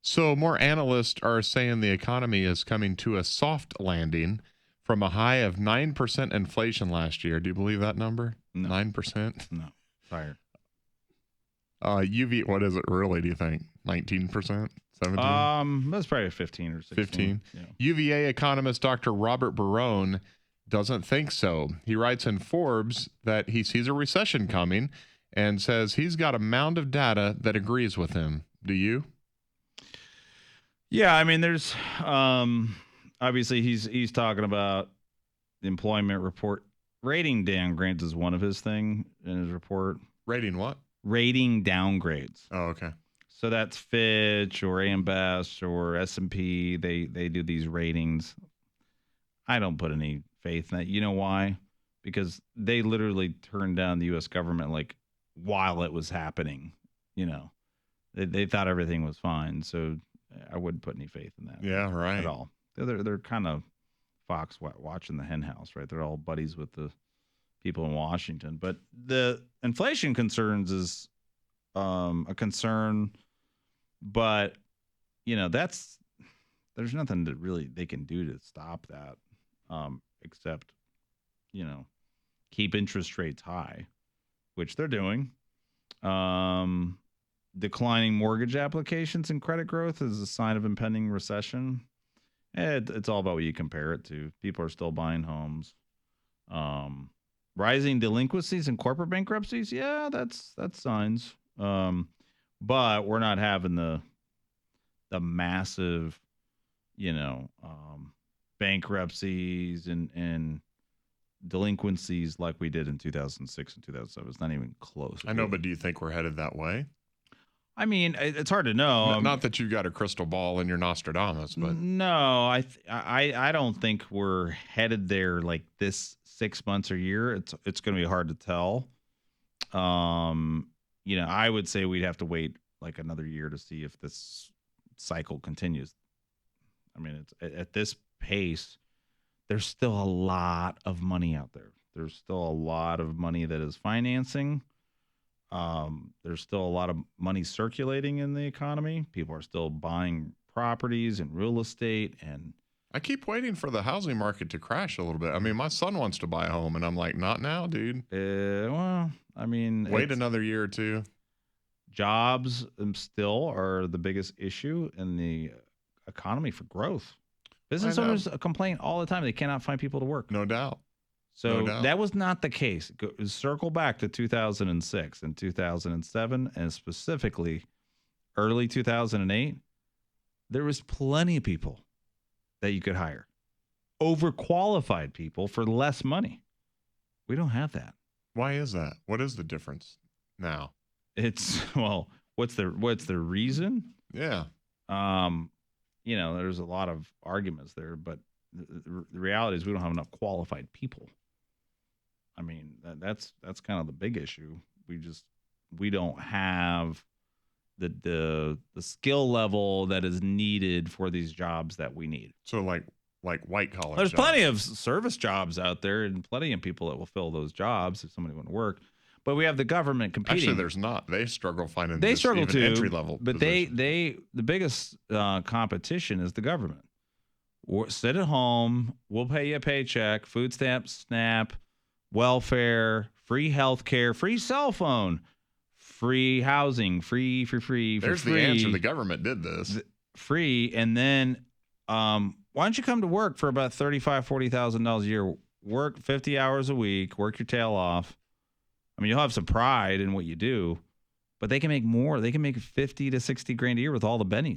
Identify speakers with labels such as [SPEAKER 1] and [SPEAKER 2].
[SPEAKER 1] So, more analysts are saying the economy is coming to a soft landing from a high of 9% inflation last year. Do you believe that number?
[SPEAKER 2] No.
[SPEAKER 1] 9%?
[SPEAKER 2] No. Tired.
[SPEAKER 1] What is it really, do you think? 19%? 17?
[SPEAKER 2] That's probably 15 or 16.
[SPEAKER 1] 15?
[SPEAKER 2] Yeah.
[SPEAKER 1] UVA economist Dr. Robert Barone doesn't think so. He writes in Forbes that he sees a recession coming and says he's got a mound of data that agrees with him. Do you?
[SPEAKER 2] Yeah, I mean, there's obviously he's talking about the employment report. Rating downgrades is one of his thing in his report.
[SPEAKER 1] Rating what?
[SPEAKER 2] Rating downgrades.
[SPEAKER 1] Oh, okay.
[SPEAKER 2] So that's Fitch or AM Best or S&P. They do these ratings. I don't put any faith in that. You know why? Because they literally turned down the U.S. government like while it was happening. You know, they thought everything was fine. So I wouldn't put any faith in that.
[SPEAKER 1] Yeah, right.
[SPEAKER 2] At all. They're kind of Fox watching the hen house, right? They're all buddies with the people in Washington. But the inflation concerns is a concern, but you know there's nothing that really they can do to stop that, except keep interest rates high, which they're doing. Declining mortgage applications and credit growth is a sign of impending recession. It's all about what you compare it to. People are still buying homes. Rising delinquencies and corporate bankruptcies, yeah, that's signs. But we're not having the massive, bankruptcies and delinquencies like we did in 2006 and 2007. It's not even close.
[SPEAKER 1] I know, but do you think we're headed that way?
[SPEAKER 2] I mean, it's hard to know.
[SPEAKER 1] Not that you've got a crystal ball and you're Nostradamus, but
[SPEAKER 2] no, I don't think we're headed there like this 6 months or year. It's going to be hard to tell. I would say we'd have to wait like another year to see if this cycle continues. I mean, it's at this pace, there's still a lot of money out there. There's still a lot of money that is financing. There's still a lot of money circulating in the economy. People are still buying properties and real estate. And
[SPEAKER 1] I keep waiting for the housing market to crash a little bit. I mean, my son wants to buy a home, and I'm like, not now, dude.
[SPEAKER 2] Well, I mean,
[SPEAKER 1] wait another year or two.
[SPEAKER 2] Jobs still are the biggest issue in the economy for growth. Business owners complain all the time they cannot find people to work.
[SPEAKER 1] No doubt.
[SPEAKER 2] So that was not the case. Circle back to 2006 and 2007, and specifically early 2008. There was plenty of people that you could hire, overqualified people for less money. We don't have that.
[SPEAKER 1] Why is that? What is the difference now?
[SPEAKER 2] What's the reason?
[SPEAKER 1] Yeah.
[SPEAKER 2] There's a lot of arguments there, but the reality is we don't have enough qualified people. I mean, that's kind of the big issue. We don't have the skill level that is needed for these jobs that we need.
[SPEAKER 1] So like white collar.
[SPEAKER 2] There's plenty of service jobs out there and plenty of people that will fill those jobs if somebody want to work. But we have the government competing.
[SPEAKER 1] Actually, there's not. They struggle finding.
[SPEAKER 2] They struggle too.
[SPEAKER 1] Entry level.
[SPEAKER 2] But the biggest competition is the government. Sit at home. We'll pay you a paycheck. Food stamp, SNAP, welfare, free health care, free cell phone, free housing, free.
[SPEAKER 1] There's the answer. The government did this.
[SPEAKER 2] Free, and then why don't you come to work for about $35,000, $40,000 a year? Work 50 hours a week. Work your tail off. I mean, you'll have some pride in what you do, but they can make more. They can make 50 to 60 grand a year with all the bennies.